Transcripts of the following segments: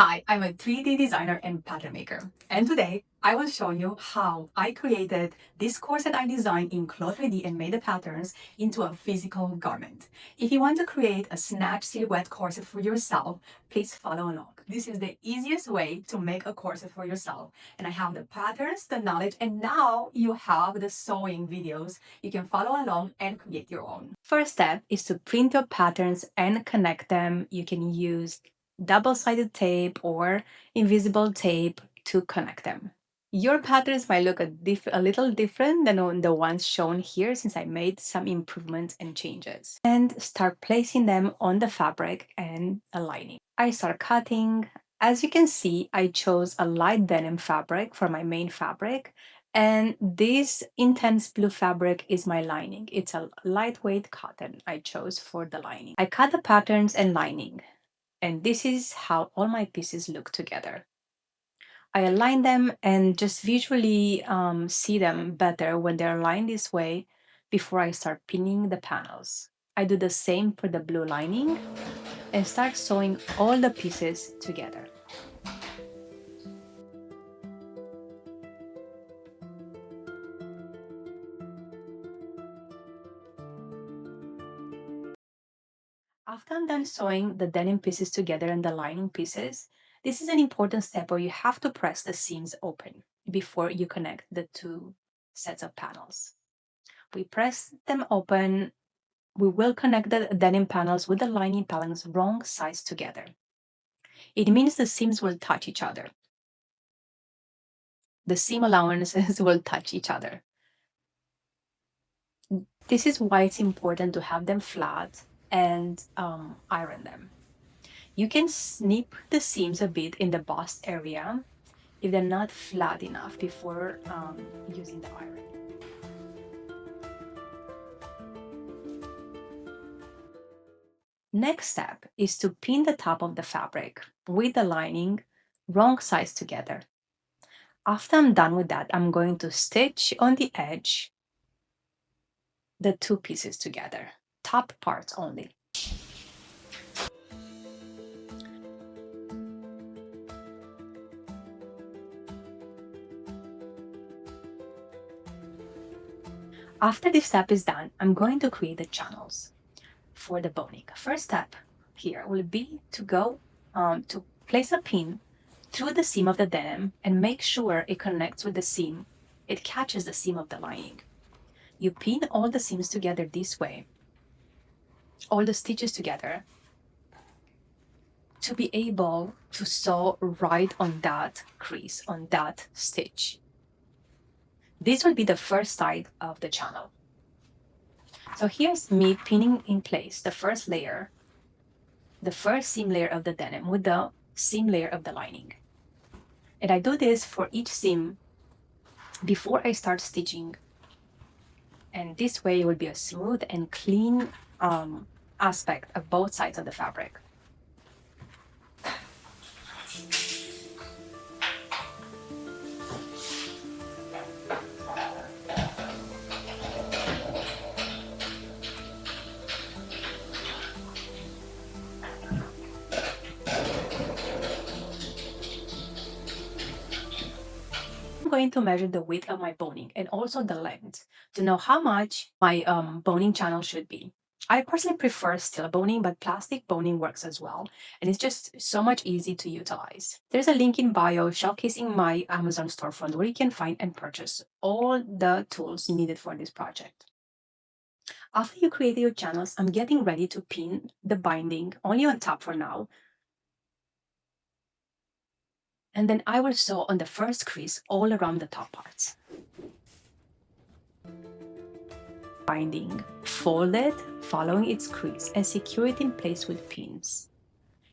Hi, I'm a 3D designer and pattern maker, and today I will show you how I created this corset I designed in Cloth 3D and made the patterns into a physical garment. If you want to create a snatched silhouette corset for yourself, please follow along. This is the easiest way to make a corset for yourself, and I have the patterns, the knowledge, and now you have the sewing videos. You can follow along and create your own. First step is to print your patterns and connect them. You can use double-sided tape or invisible tape to connect them. Your patterns might look a little different than the ones shown here since I made some improvements and changes. And start placing them on the fabric and aligning. I start cutting. As you can see, I chose a light denim fabric for my main fabric, and this intense blue fabric is my lining. It's a lightweight cotton I chose for the lining. I cut the patterns and lining, and this is how all my pieces look together. I align them and just visually see them better when they're aligned this way before I start pinning the panels. I do the same for the blue lining and start sewing all the pieces together. After I'm done sewing the denim pieces together and the lining pieces, this is an important step where you have to press the seams open before you connect the two sets of panels. We press them open. We will connect the denim panels with the lining panels wrong sides together. It means the seams will touch each other. The seam allowances will touch each other. This is why it's important to have them flat and iron them. You can snip the seams a bit in the bust area if they're not flat enough before using the iron. Next step is to pin the top of the fabric with the lining wrong sides together. After I'm done with that, I'm going to stitch on the edge the two pieces together, top parts only. After this step is done, I'm going to create the channels for the boning. First step here will be to go to place a pin through the seam of the denim and make sure it connects with the seam. It catches the seam of the lining. You pin all the seams together this way, all the stitches together, to be able to sew right on that crease, on that stitch. This will be the first side of the channel. So here's me pinning in place the first layer, the first seam layer of the denim with the seam layer of the lining. And I do this for each seam before I start stitching. And this way it will be a smooth and clean aspect of both sides of the fabric. I'm going to measure the width of my boning and also the length to know how much my boning channel should be. I personally prefer steel boning, but plastic boning works as well, and it's just so much easy to utilize. There's a link in bio showcasing my Amazon storefront where you can find and purchase all the tools needed for this project. After you create your channels, I'm getting ready to pin the binding only on top for now. And then I will sew on the first crease all around the top parts. Binding, fold it, following its crease, and secure it in place with pins.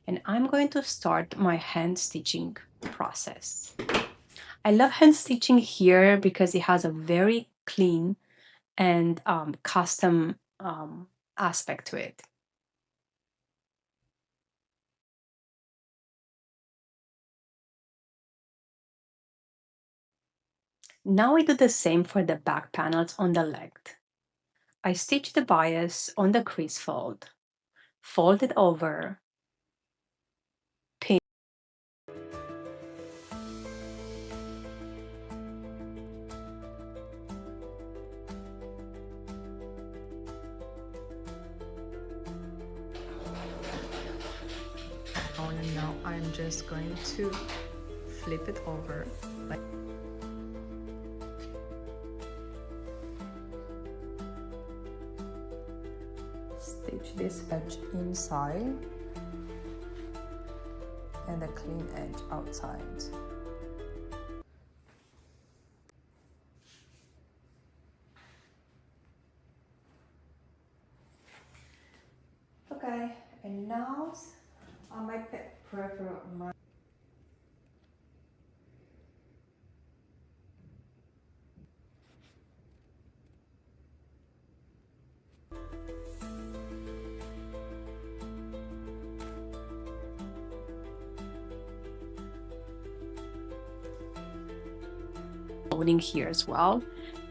And I'm going to start my hand stitching process. I love hand stitching here because it has a very clean and custom aspect to it. Now I do the same for the back panels on the leg. I stitch the bias on the crease fold it over, pin, I'm just going to flip it over. Stitch this edge inside and the clean edge outside. Okay, and now I might prefer my boning here as well.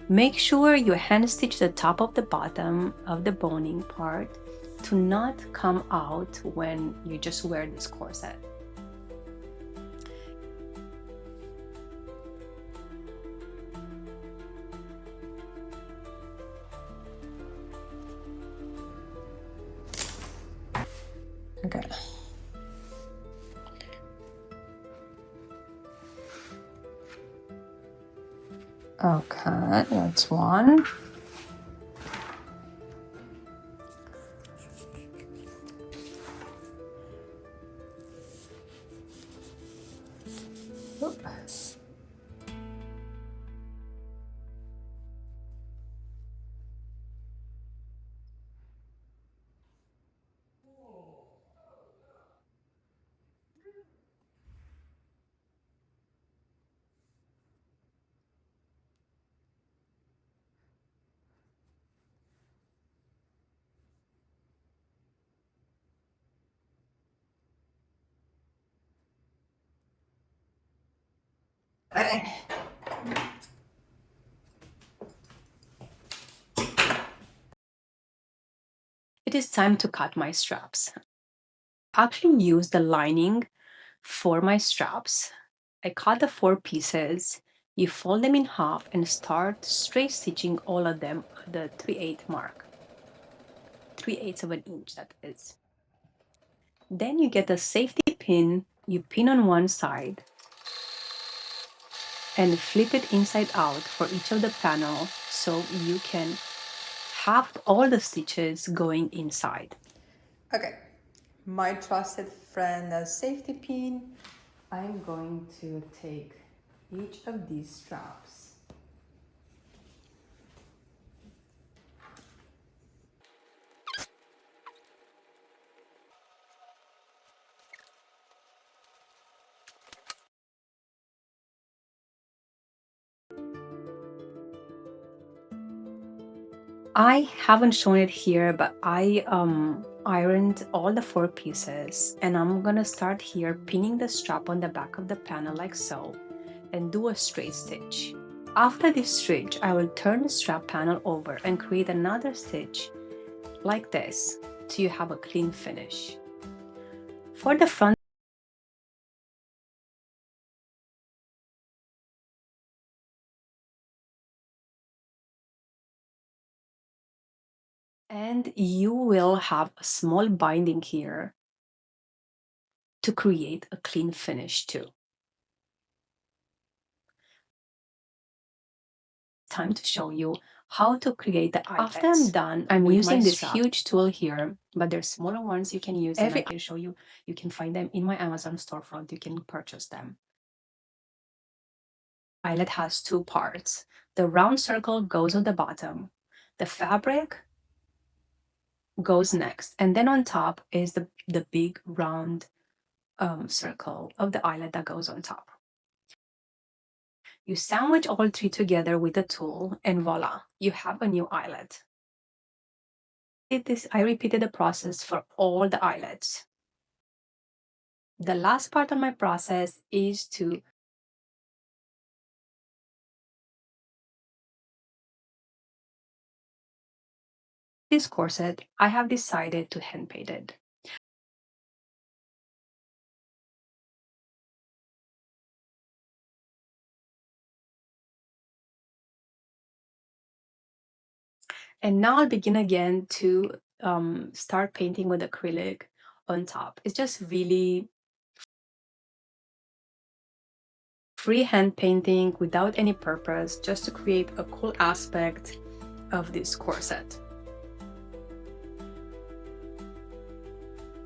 Make sure you hand stitch the top of the bottom of the boning part to not come out when you just wear this corset. Okay. Okay, that's one. Oops. It is time to cut my straps. I actually use the lining for my straps. I cut the 4 pieces. You fold them in half and start straight stitching all of them at the 3/8 mark. 3/8 of an inch, that is. Then you get a safety pin, you pin on one side and flip it inside out for each of the panel so you can have all the stitches going inside. Okay, my trusted friend, a safety pin. I'm going to take each of these straps I haven't shown it here, but I ironed all the 4 pieces, and I'm gonna start here pinning the strap on the back of the panel like so and do a straight stitch. After this stitch, I will turn the strap panel over and create another stitch like this till you have a clean finish. For the front, and you will have a small binding here to create a clean finish too. Time to show you how to create the eyelets. After I'm done, I'm using this huge tool here, but there's smaller ones you can use, and I can show you. You can find them in my Amazon storefront. You can purchase them. Eyelet has 2 parts. The round circle goes on the bottom. The fabric goes next, and then on top is the big round circle of the eyelet that goes on top. You sandwich all 3 together with a tool, and voila, you have a new eyelet. I repeated the process for all the eyelets. The last part of my process is to this corset. I have decided to hand paint it. And now I'll begin again to start painting with acrylic on top. It's just really freehand painting without any purpose, just to create a cool aspect of this corset.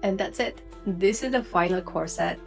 And that's it. This is the final corset.